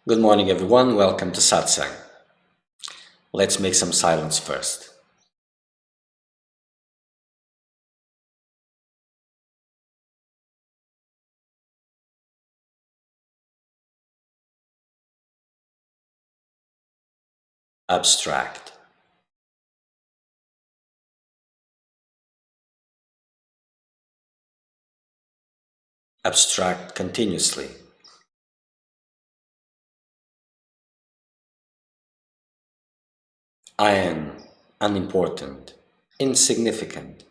Good morning, everyone. Welcome to Satsang. Let's make some silence first. Abstract. Abstract continuously. I am unimportant, insignificant.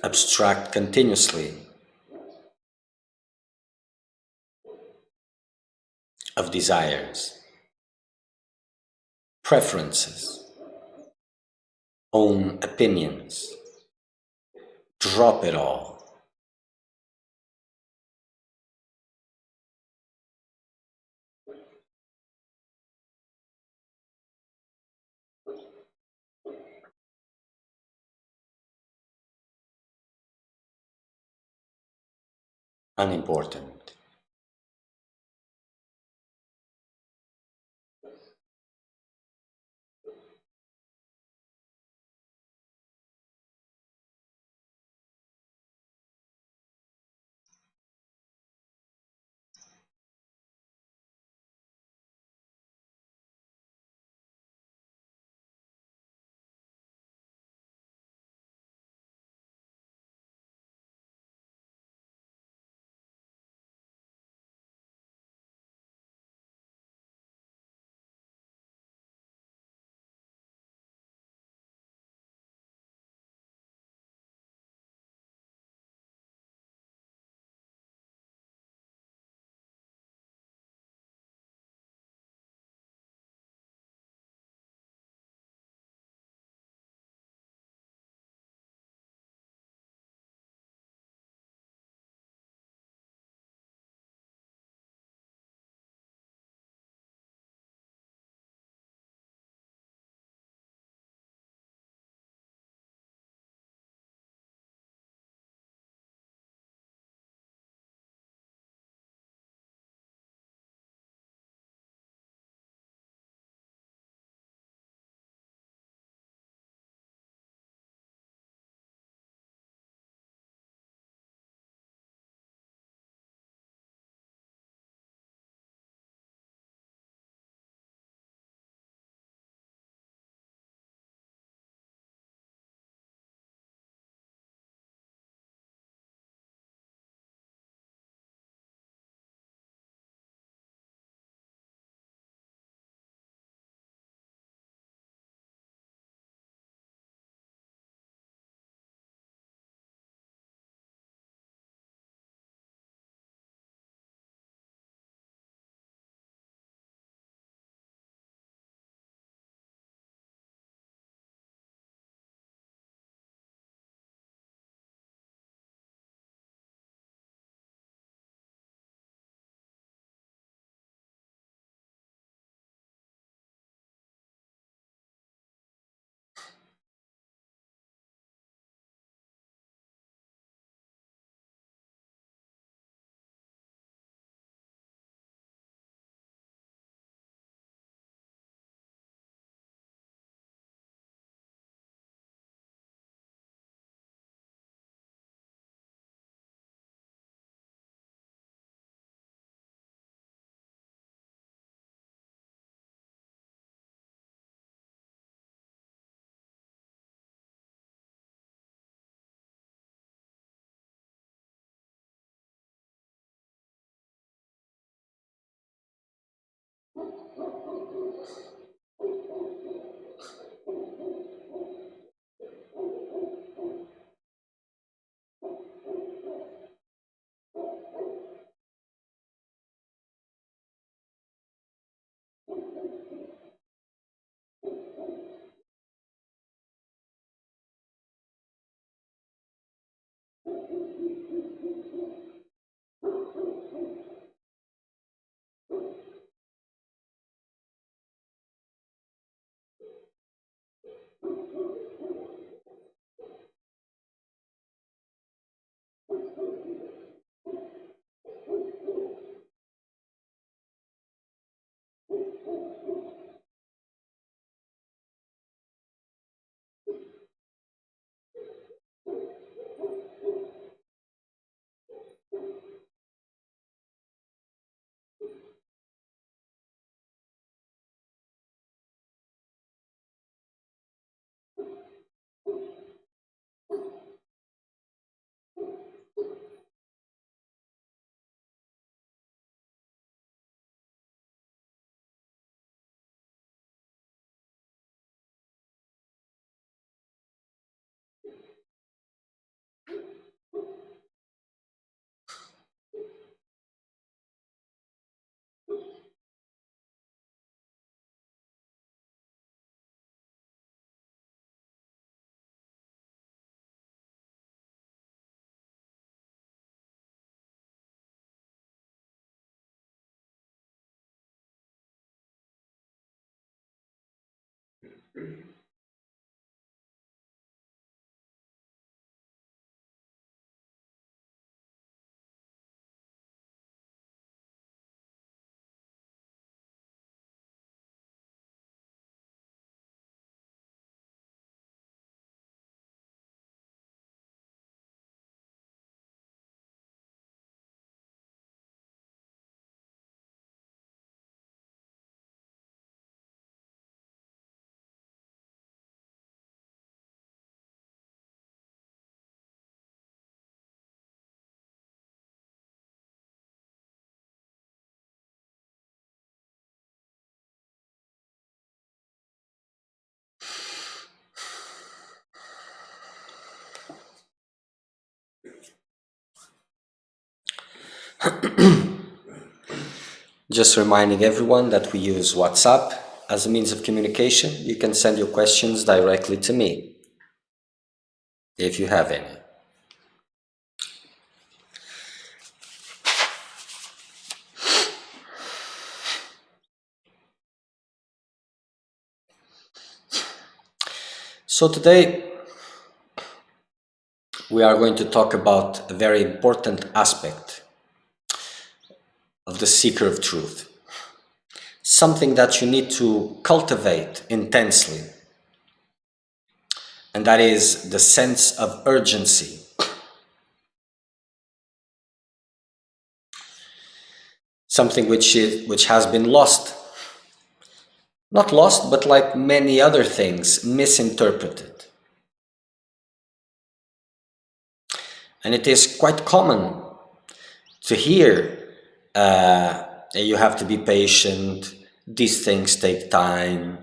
Abstract continuously of desires, preferences, own opinions. Drop it all. Unimportant. Just reminding everyone that we use WhatsApp as a means of communication. You can send your questions directly to me, if you have any. So today we are going to talk about a very important aspect of the seeker of truth. Something that you need to cultivate intensely, and that is the sense of urgency. Something which has been lost. Not lost, but like many other things, misinterpreted. And it is quite common to hear you have to be patient, these things take time,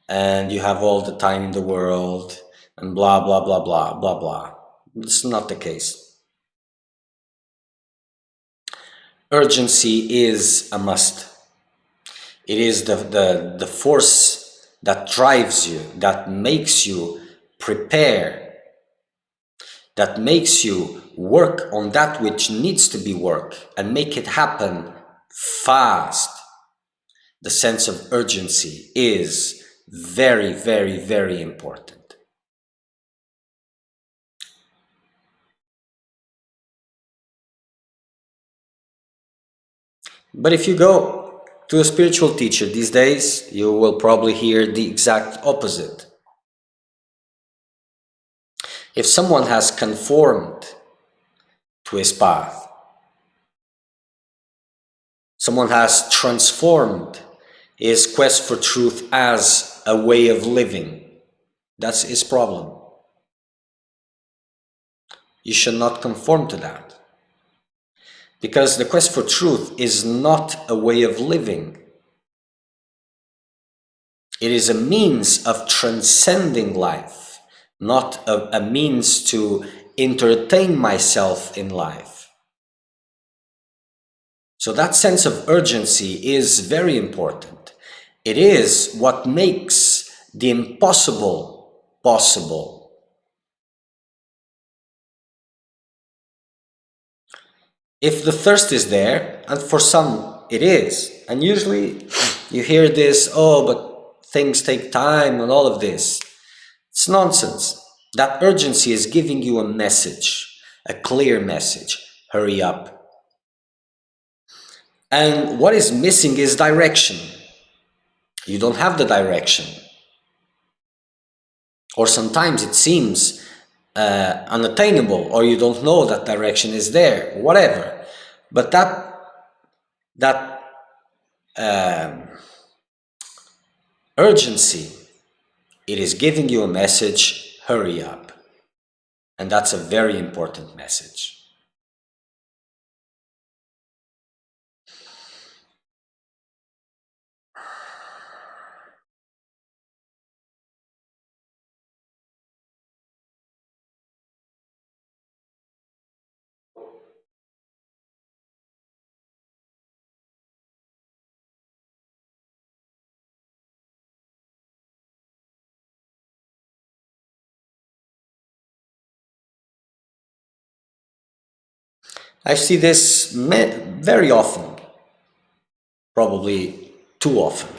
and you have all the time in the world, and blah, blah, blah, blah, blah, blah. It's not the case. Urgency is a must. It is the force that drives you, that makes you prepare, that makes you work on that which needs to be worked and make it happen fast. The sense of urgency is very, very, very important. But if you go to a spiritual teacher these days, you will probably hear the exact opposite. If someone has conformed to his path, someone has transformed his quest for truth as a way of living, that's his problem. You should not conform to that. Because the quest for truth is not a way of living. It is a means of transcending life, not a means to entertain myself in life. So that sense of urgency is very important. It is what makes the impossible possible. If the thirst is there, and for some it is, and usually you hear this, oh, but things take time and all of this. It's nonsense. That urgency is giving you a message, a clear message. Hurry up. And what is missing is direction. You don't have the direction. Or sometimes it seems unattainable, or you don't know that direction is there, whatever. But that urgency, it is giving you a message, hurry up. And that's a very important message. I see this very often, probably too often.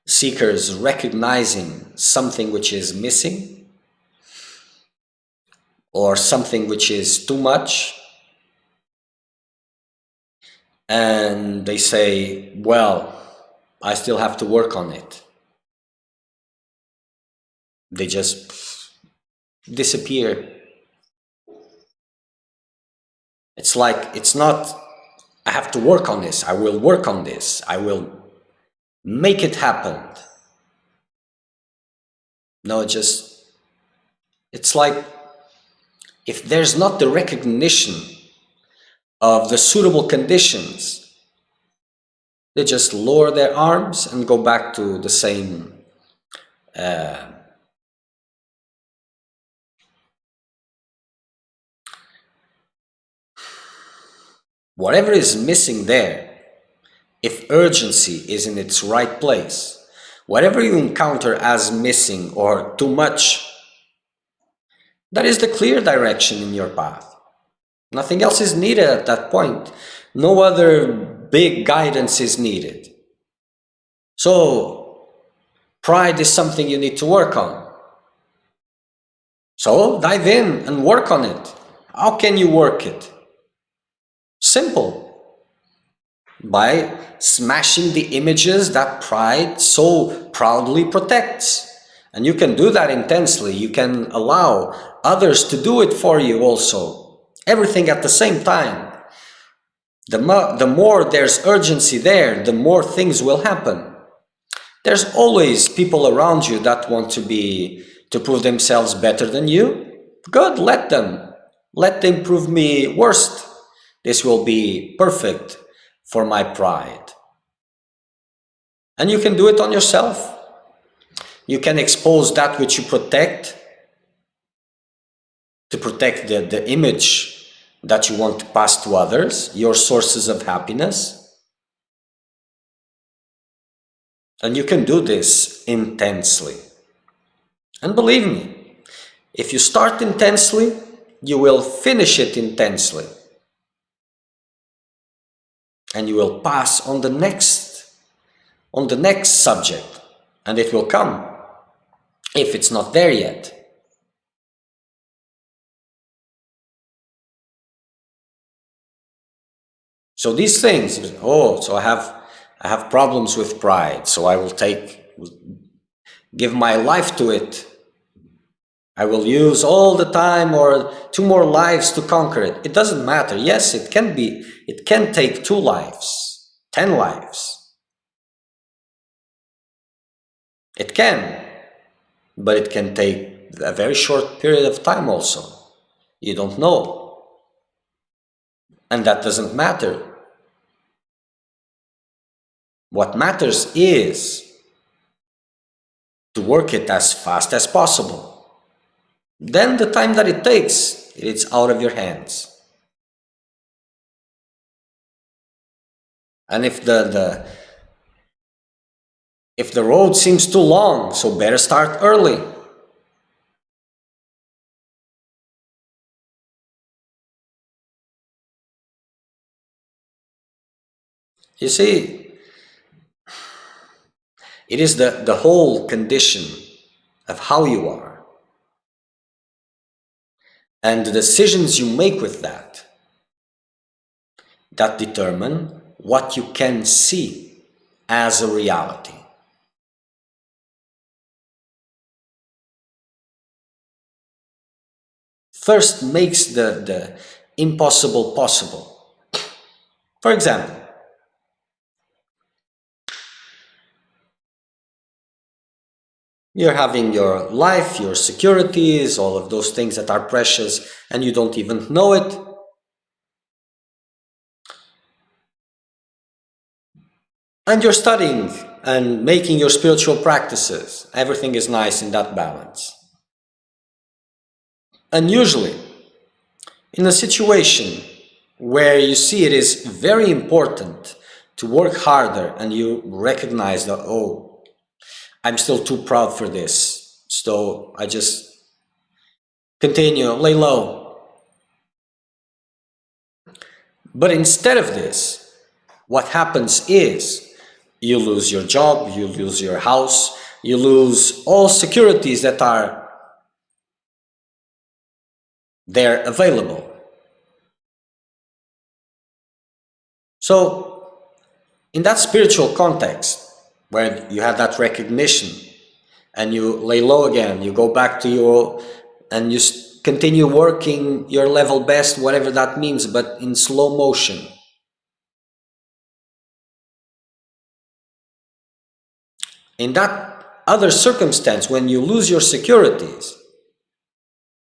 seekers recognizing something which is missing or something which is too much, and they say, well, I still have to work on it. They just disappear. It's like, it's not, I have to work on this, I will work on this, I will make it happen. No, it's like, if there's not the recognition of the suitable conditions, they just lower their arms and go back to the same whatever is missing there. If urgency is in its right place, whatever you encounter as missing or too much, that is the clear direction in your path. Nothing else is needed at that point. No other big guidance is needed. So, pride is something you need to work on. So, dive in and work on it. How can you work it? Simple. By smashing the images that pride so proudly protects. And you can do that intensely. You can allow others to do it for you also. Everything at the same time. The more there's urgency there, the more things will happen. There's always people around you that want to prove themselves better than you. Good, let them. Let them prove me worst. This will be perfect for my pride. And you can do it on yourself. You can expose that which you protect, to protect the image that you want to pass to others, your sources of happiness. And you can do this intensely. And believe me, if you start intensely, you will finish it intensely. And you will pass on the next subject, and it will come, if it's not there yet. So these things, so I have problems with pride, so I will give my life to it. I will use all the time or 2 more lives to conquer it. It doesn't matter. Yes, it can take 2 lives, 10 lives. It can, but it can take a very short period of time also. You don't know. And that doesn't matter. What matters is to work it as fast as possible. Then the time that it takes, it's out of your hands. And if the road seems too long, so better start early. You see, it is the whole condition of how you are and the decisions you make with that determine what you can see as a reality. First makes the impossible possible. For example, you're having your life, your securities, all of those things that are precious, and you don't even know it. And you're studying and making your spiritual practices. Everything is nice in that balance. And usually, in a situation where you see it is very important to work harder and you recognize that, I'm still too proud for this, so I just continue, lay low. But instead of this, what happens is you lose your job, you lose your house, you lose all securities that are there available. So in that spiritual context, where you have that recognition and you lay low again, you go back to your, and you continue working your level best, whatever that means, but in slow motion. In that other circumstance, when you lose your securities,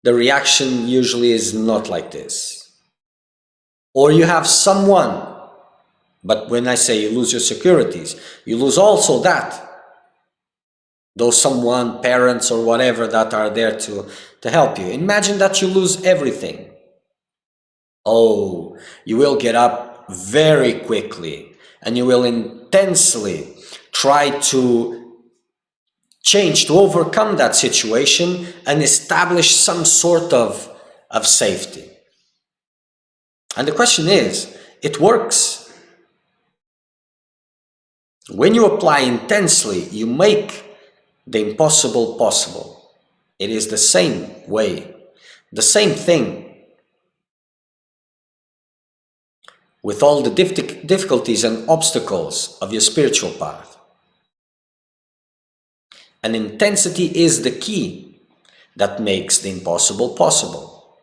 the reaction usually is not like this. Or you have someone, but when I say you lose your securities, you lose also that. Those someone, parents or whatever that are there to help you. Imagine that you lose everything. Oh, you will get up very quickly and you will intensely try to change, to overcome that situation and establish some sort of safety. And the question is, it works. When you apply intensely, you make the impossible possible. It is the same way, the same thing. With all the difficulties and obstacles of your spiritual path. And intensity is the key that makes the impossible possible.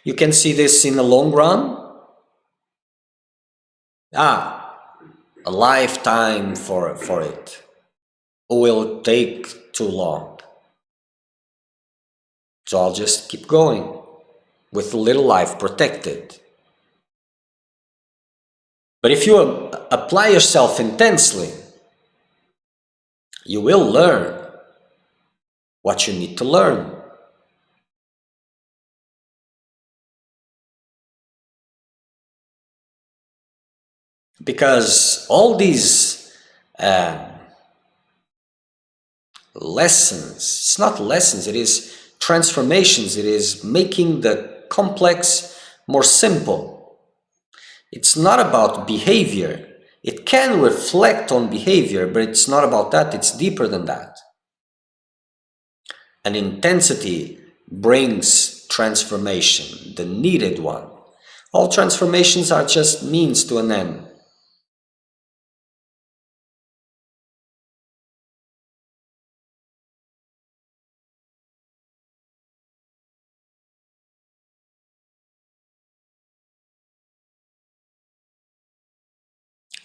You can see this in the long run. A lifetime for it. Will take too long. So I'll just keep going with a little life protected. But if you apply yourself intensely, you will learn what you need to learn. Because all these lessons, it's not lessons, it is transformations, it is making the complex more simple. It's not about behavior. It can reflect on behavior, but it's not about that, it's deeper than that. And intensity brings transformation, the needed one. All transformations are just means to an end.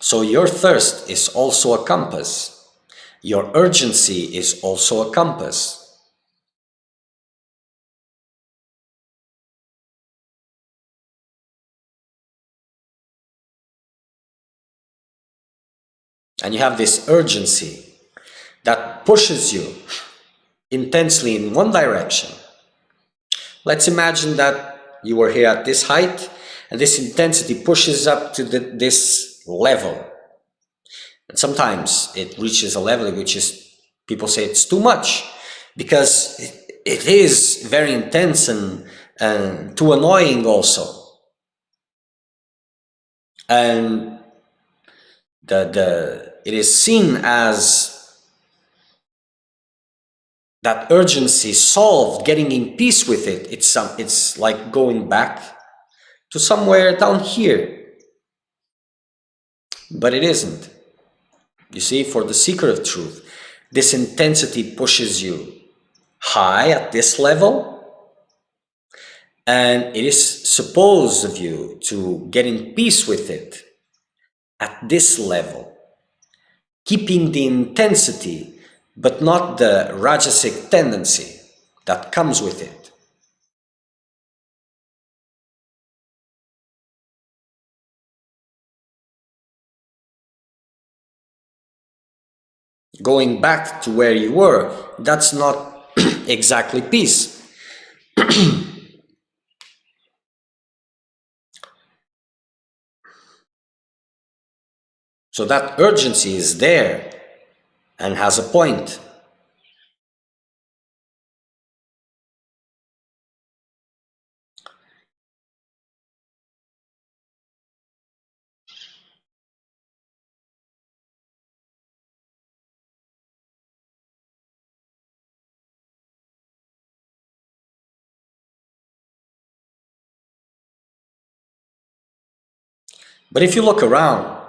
So your thirst is also a compass. Your urgency is also a compass. And you have this urgency that pushes you intensely in one direction. Let's imagine that you were here at this height and this intensity pushes up to this level. And sometimes it reaches a level which is, people say it's too much because it is very intense and too annoying also. And it is seen as that urgency solved, getting in peace with it. It's like going back to somewhere down here. But it isn't. You see, for the seeker of truth, this intensity pushes you high at this level, and it is supposed of you to get in peace with it at this level, keeping the intensity, but not the rajasic tendency that comes with it. Going back to where you were, that's not exactly peace. So that urgency is there and has a point. But if you look around,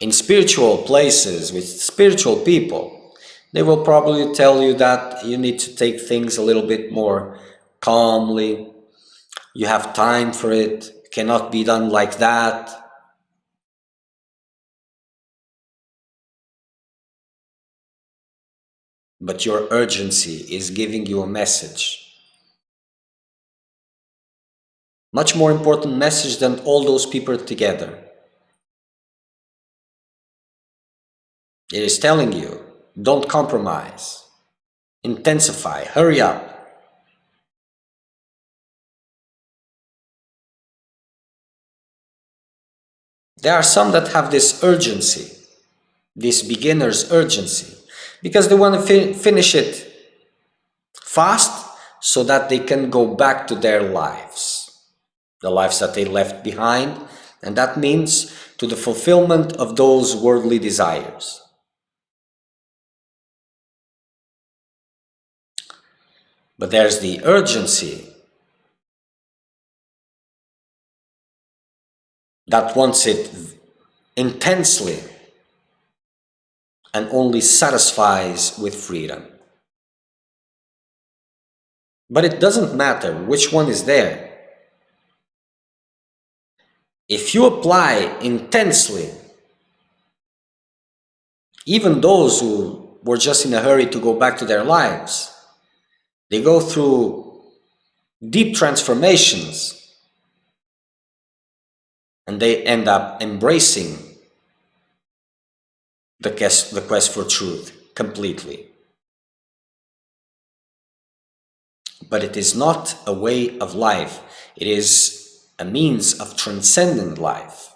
in spiritual places with spiritual people, they will probably tell you that you need to take things a little bit more calmly. You have time for it. It cannot be done like that. But your urgency is giving you a message. Much more important message than all those people together. It is telling you, don't compromise. Intensify, hurry up. There are some that have this urgency, this beginner's urgency, because they want to finish it fast so that they can go back to their lives, the lives that they left behind, and that means to the fulfillment of those worldly desires. But there's the urgency that wants it intensely and only satisfies with freedom. But it doesn't matter which one is there. If you apply intensely, even those who were just in a hurry to go back to their lives, they go through deep transformations and they end up embracing the quest for truth completely. But it is not a way of life. It is a means of transcendent life.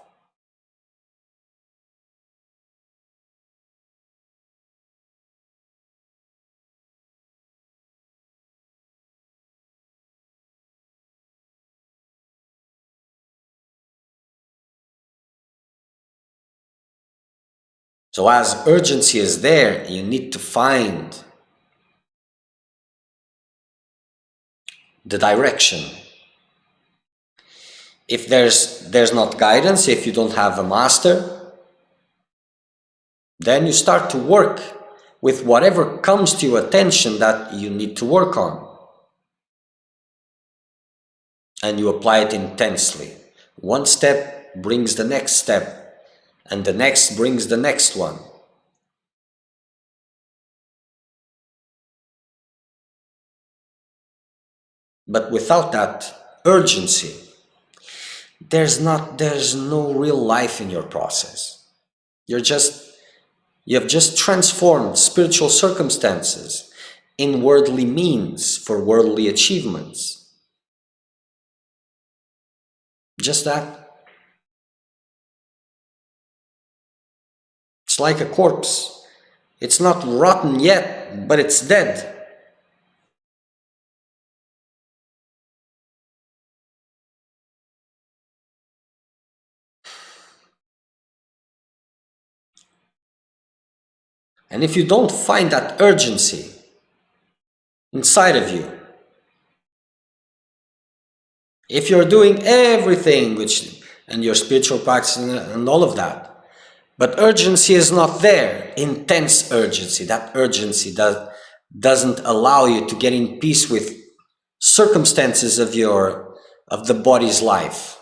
So as urgency is there, you need to find the direction. If there's not guidance, if you don't have a master, then you start to work with whatever comes to your attention that you need to work on. And you apply it intensely. One step brings the next step, and the next brings the next one. But without that urgency, there's no real life in your process. You have just transformed spiritual circumstances in worldly means for worldly achievements. Just that. It's like a corpse. It's not rotten yet, but it's dead. And if you don't find that urgency inside of you, if you're doing everything and your spiritual practice and all of that, but urgency is not there, intense urgency, that urgency doesn't allow you to get in peace with circumstances of the body's life,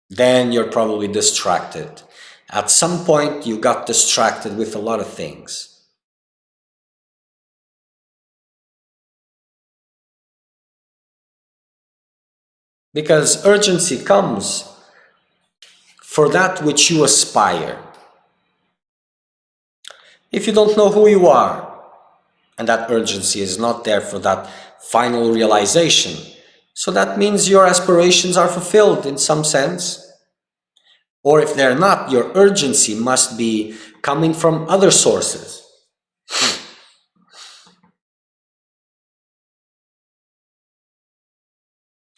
then you're probably distracted. At some point, you got distracted with a lot of things. Because urgency comes for that which you aspire. If you don't know who you are, and that urgency is not there for that final realization, so that means your aspirations are fulfilled in some sense. Or if they're not, your urgency must be coming from other sources.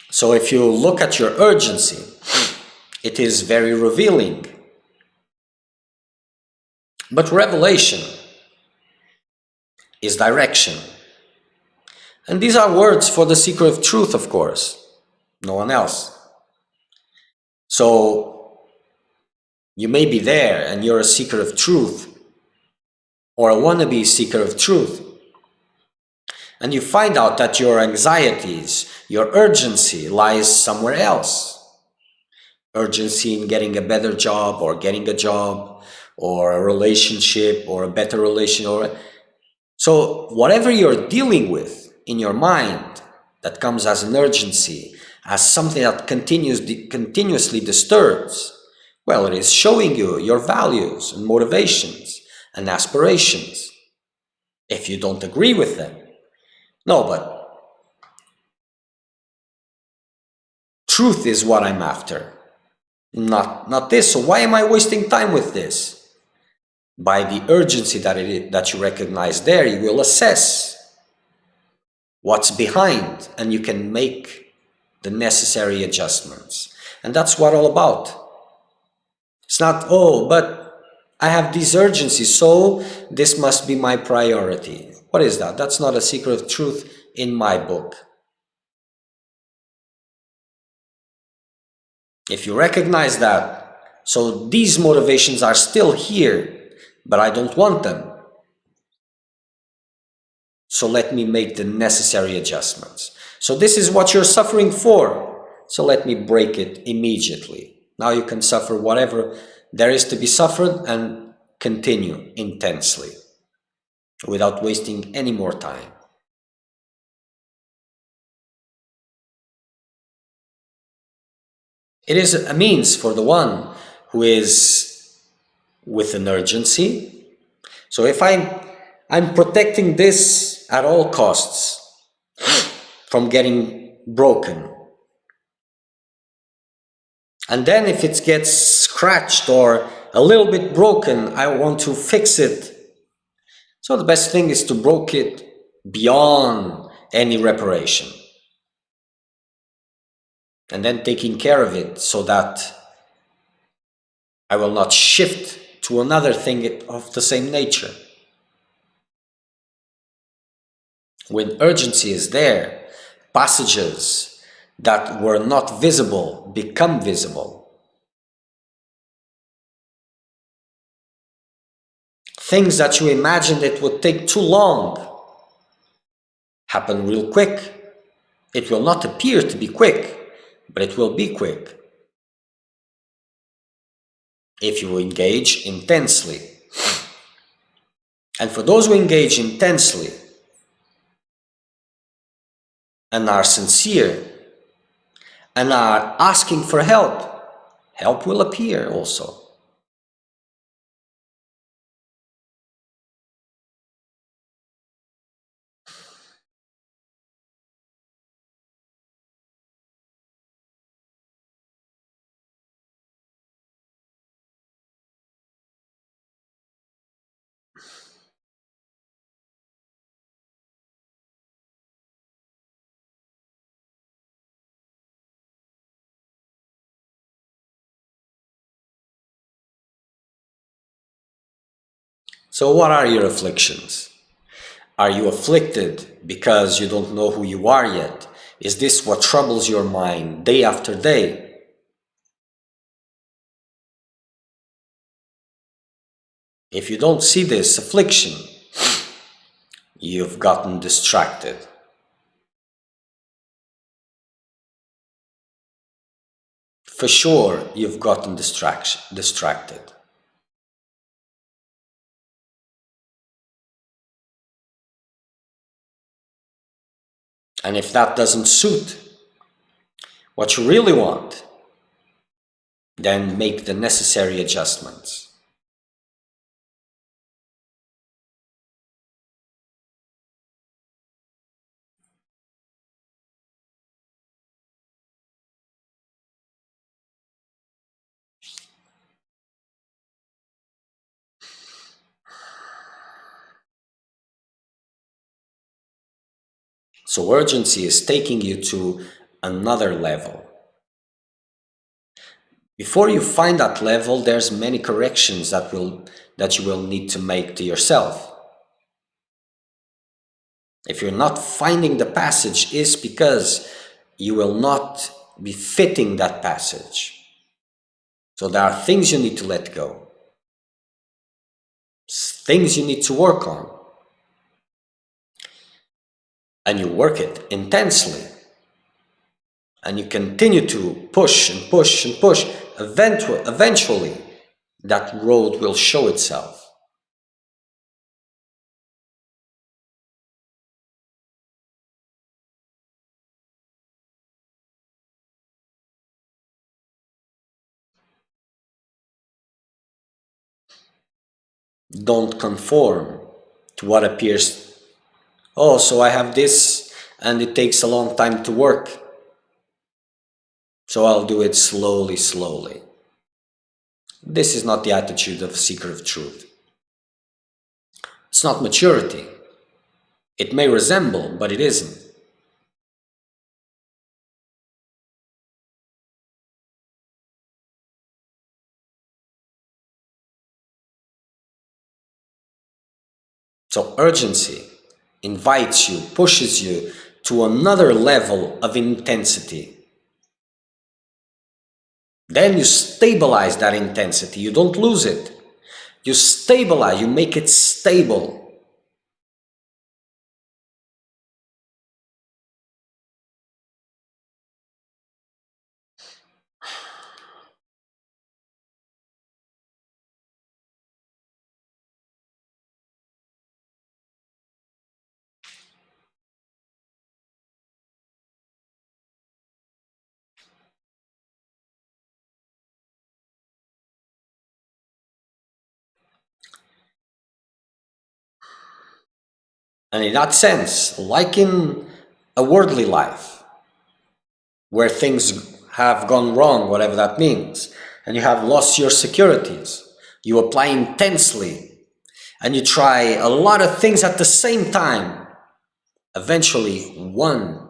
So if you look at your urgency, it is very revealing. But revelation is direction. And these are words for the seeker of truth, of course, no one else. So you may be there and you're a seeker of truth, or a wannabe seeker of truth, and you find out that your anxieties, your urgency lies somewhere else. Urgency in getting a better job, or getting a job, or a relationship, or a better relation, so whatever you're dealing with in your mind that comes as an urgency, as something that continuously disturbs, well, it is showing you your values and motivations and aspirations. If you don't agree with them, no, but truth is what I'm after, not this. So why am I wasting time with this? By the urgency that you recognize there, you will assess what's behind, and you can make the necessary adjustments. And that's what all about. It's not, oh, but I have this urgency, so this must be my priority. What is that? That's not a secret of truth in my book. If you recognize that, so these motivations are still here, but I don't want them, so let me make the necessary adjustments. So this is what you're suffering for, so let me break it immediately. Now you can suffer whatever there is to be suffered and continue intensely without wasting any more time. It is a means for the one who is with an urgency. So if I'm protecting this at all costs from getting broken, and then if it gets scratched or a little bit broken, I want to fix it. So the best thing is to break it beyond any reparation, and then taking care of it so that I will not shift to another thing of the same nature. When urgency is there, passages that were not visible become visible. Things that you imagined it would take too long happen real quick. It will not appear to be quick, but it will be quick if you engage intensely. And for those who engage intensely and are sincere and are asking for help, help will appear also. So what are your afflictions? Are you afflicted because you don't know who you are yet? Is this what troubles your mind day after day? If you don't see this affliction, you've gotten distracted. For sure, you've gotten distracted. And if that doesn't suit what you really want, then make the necessary adjustments. So urgency is taking you to another level. Before you find that level, there's many corrections that you will need to make to yourself. If you're not finding the passage, is because you will not be fitting that passage. So there are things you need to let go, things you need to work on, and you work it intensely, and you continue to push and push and push. Eventually that road will show itself. Don't conform to what appears. Oh, so I have this and it takes a long time to work, so I'll do it slowly, slowly. This is not the attitude of a seeker of truth. It's not maturity. It may resemble, but it isn't. So urgency invites you, pushes you to another level of intensity. Then you stabilize that intensity. You don't lose it. You stabilize, you make it stable. And in that sense, like in a worldly life, where things have gone wrong, whatever that means, and you have lost your securities, you apply intensely, and you try a lot of things at the same time. Eventually, one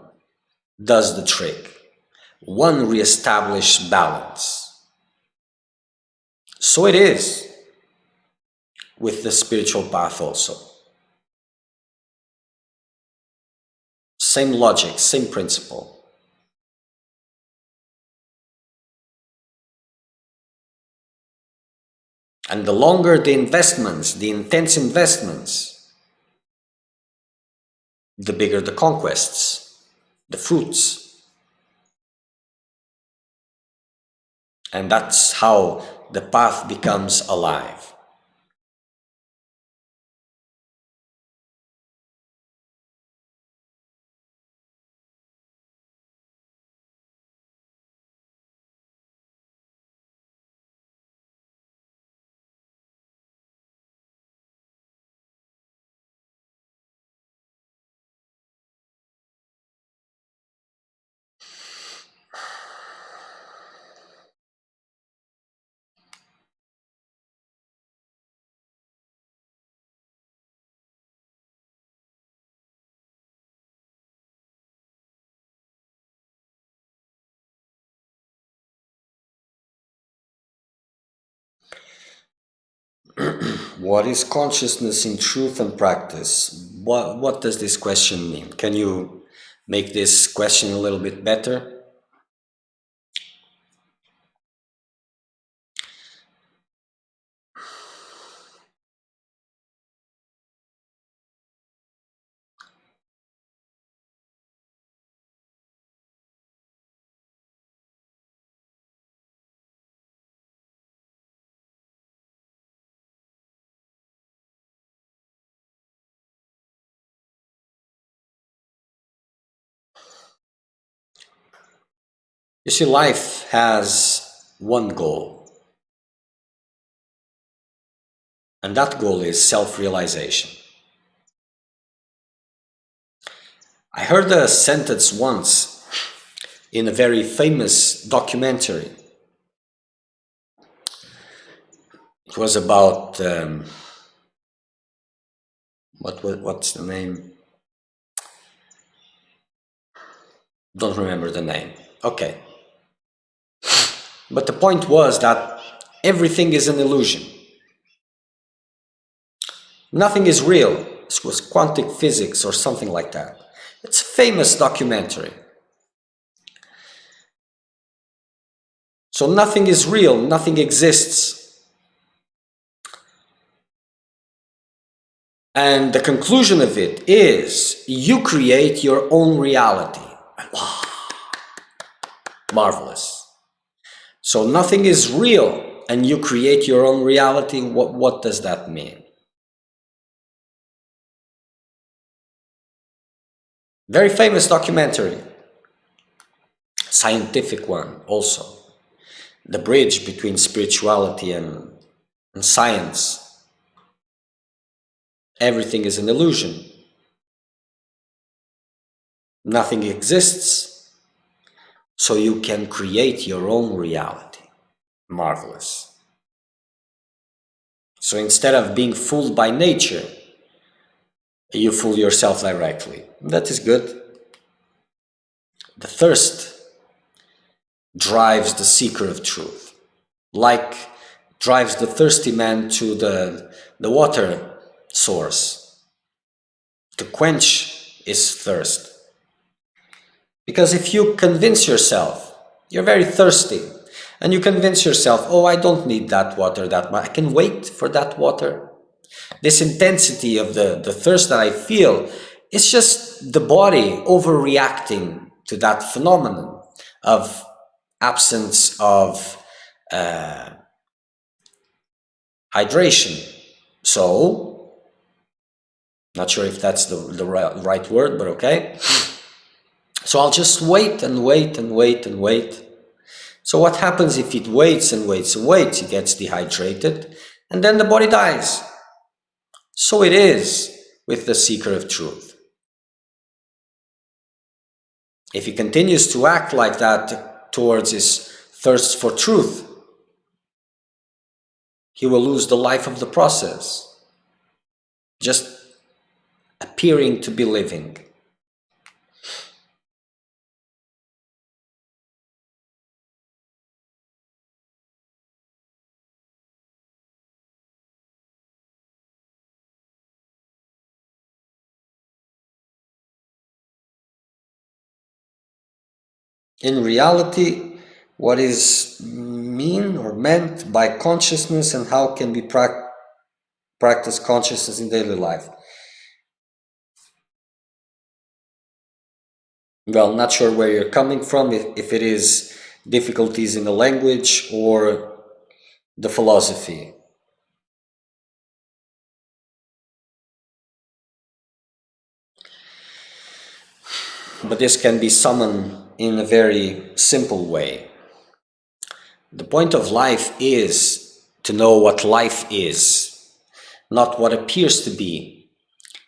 does the trick. One reestablishes balance. So it is with the spiritual path also. Same logic, same principle. And the longer the investments, the intense investments, the bigger the conquests, the fruits. And that's how the path becomes alive. What is consciousness in truth and practice? What does this question mean? Can you make this question a little bit better? You see, life has one goal, and that goal is self-realization. I heard a sentence once in a very famous documentary. It was about what's the name? Don't remember the name. Okay. But the point was that everything is an illusion. Nothing is real. This was Quantic Physics or something like that. It's a famous documentary. So nothing is real, nothing exists. And the conclusion of it is you create your own reality. Wow, marvelous. So nothing is real and you create your own reality. What does that mean? Very famous documentary. Scientific one also. The bridge between spirituality and science. Everything is an illusion. Nothing exists, so you can create your own reality. Marvelous. So instead of being fooled by nature, you fool yourself directly. That is good. The thirst drives the seeker of truth, like drives the thirsty man to the water source to quench his thirst. Because if you convince yourself, you're very thirsty, and you convince yourself, oh, I don't need that water that much, I can wait for that water. This intensity of the thirst that I feel, it's just the body overreacting to that phenomenon of absence of hydration. So, not sure if that's the right word, but okay. So I'll just wait and wait and wait and wait. So what happens if it waits and waits and waits? It gets dehydrated and then the body dies. So it is with the seeker of truth. If he continues to act like that towards his thirst for truth, he will lose the life of the process, just appearing to be living. In reality, what is mean or meant by consciousness and how can we practice consciousness in daily life? Well, not sure where you're coming from, if it is difficulties in the language or the philosophy. But this can be summoned in a very simple way. The point of life is to know what life is, not what appears to be,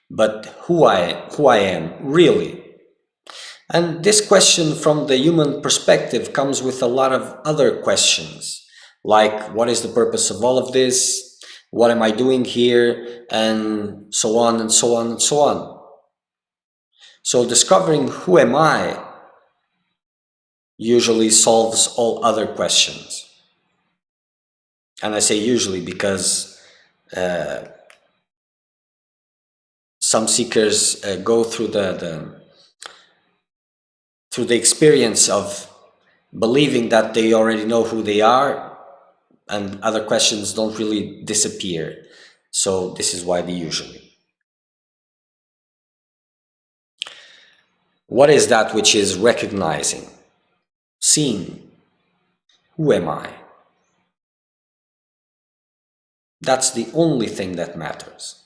but who I am really. And this question from the human perspective comes with a lot of other questions, like what is the purpose of all of this? What am I doing here? And so on and so on and so on. So discovering who am I usually solves all other questions. And I say usually because some seekers go through the experience of believing that they already know who they are, and other questions don't really disappear. So this is why they usually. What is that which is recognizing, seeing? Who am I? That's the only thing that matters.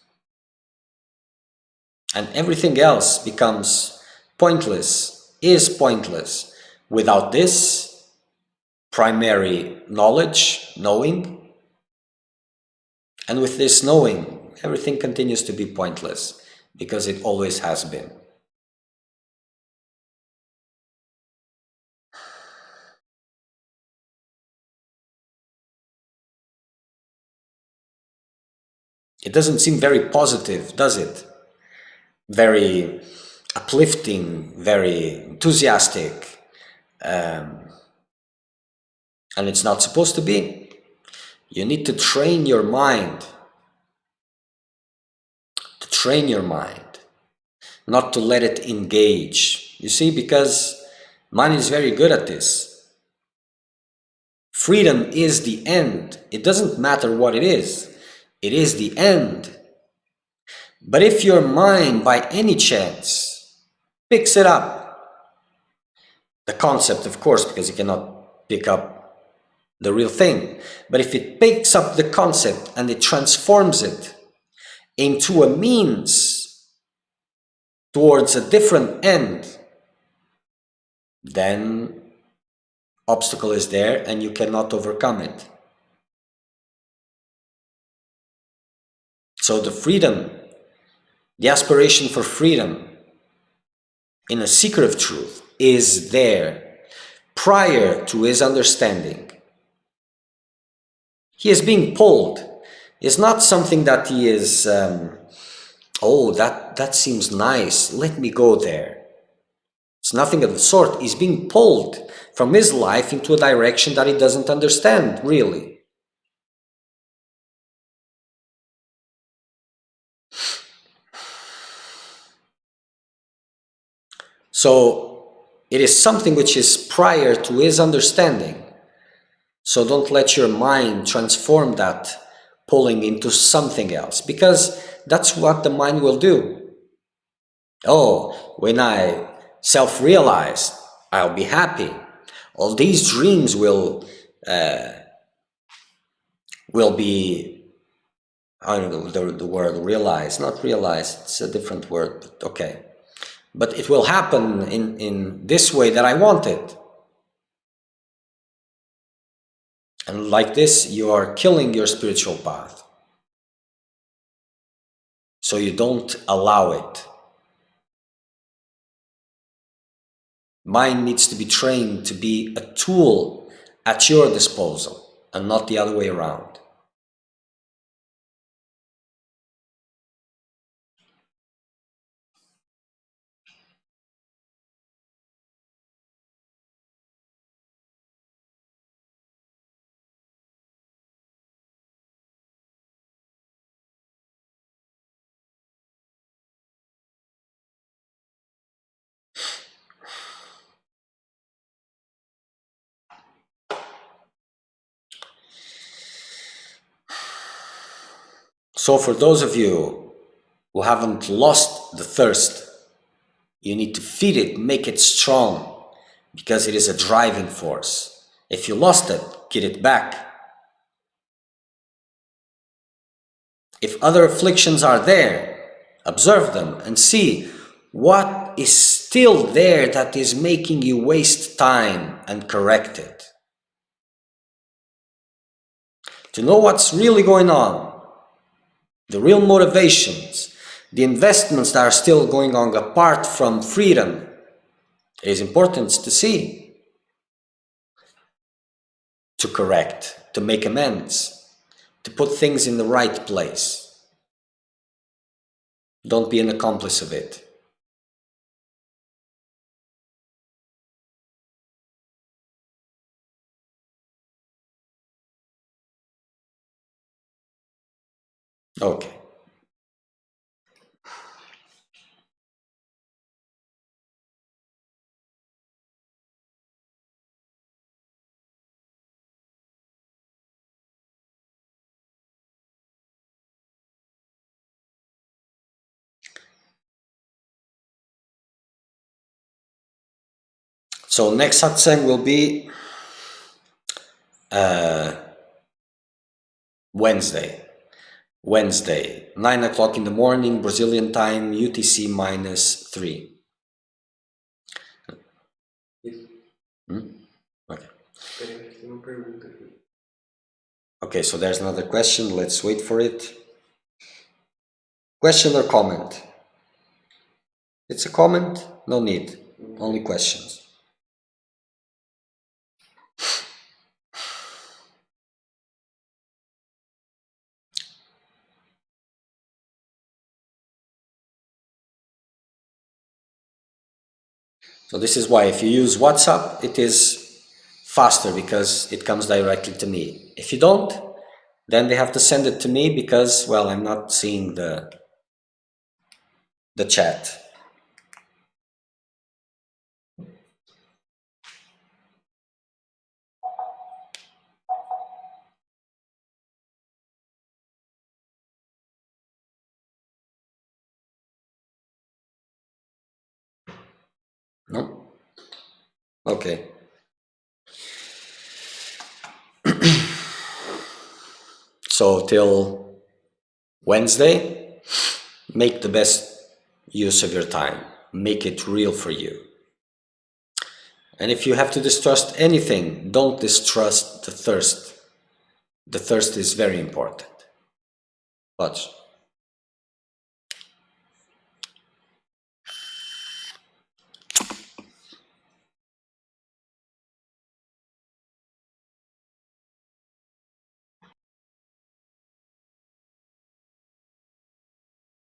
And everything else becomes pointless, is pointless, without this primary knowledge, knowing. And with this knowing, everything continues to be pointless, because it always has been. It doesn't seem very positive, does it? Very uplifting, very enthusiastic. And it's not supposed to be. You need to train your mind, to train your mind, not to let it engage. You see, because mind is very good at this. Freedom is the end. It doesn't matter what it is. It is the end. But if your mind, by any chance, picks it up, the concept, of course, because you cannot pick up the real thing, but if it picks up the concept and it transforms it into a means towards a different end, then obstacle is there and you cannot overcome it. So the freedom, the aspiration for freedom in a seeker of truth is there prior to his understanding. He is being pulled. It's not something that he is, oh, that seems nice, let me go there. It's nothing of the sort. He's being pulled from his life into a direction that he doesn't understand, really. So it is something which is prior to his understanding. So don't let your mind transform that pulling into something else, because that's what the mind will do. Oh, when I self-realize, I'll be happy. All these dreams will be, I don't know the word realize, not realize, it's a different word, but okay. But it will happen in this way that I want it. And like this, you are killing your spiritual path. So you don't allow it. Mind needs to be trained to be a tool at your disposal and not the other way around. So for those of you who haven't lost the thirst, you need to feed it, make it strong, because it is a driving force. If you lost it, get it back. If other afflictions are there, observe them and see what is still there that is making you waste time, and correct it. To know what's really going on, the real motivations, the investments that are still going on apart from freedom, it is important to see, to correct, to make amends, to put things in the right place. Don't be an accomplice of it. Okay. So next satsang will be Wednesday, 9 o'clock in the morning, Brazilian time, UTC -3. Okay. Okay, so there's another question. Let's wait for it. Question or comment? It's a comment? No need. Only questions. So this is why if you use WhatsApp, it is faster because it comes directly to me. If you don't, then they have to send it to me because, well, I'm not seeing the the chat. No? Okay. So till Wednesday, make the best use of your time. Make it real for you. And if you have to distrust anything, don't distrust the thirst. The thirst is very important. Watch.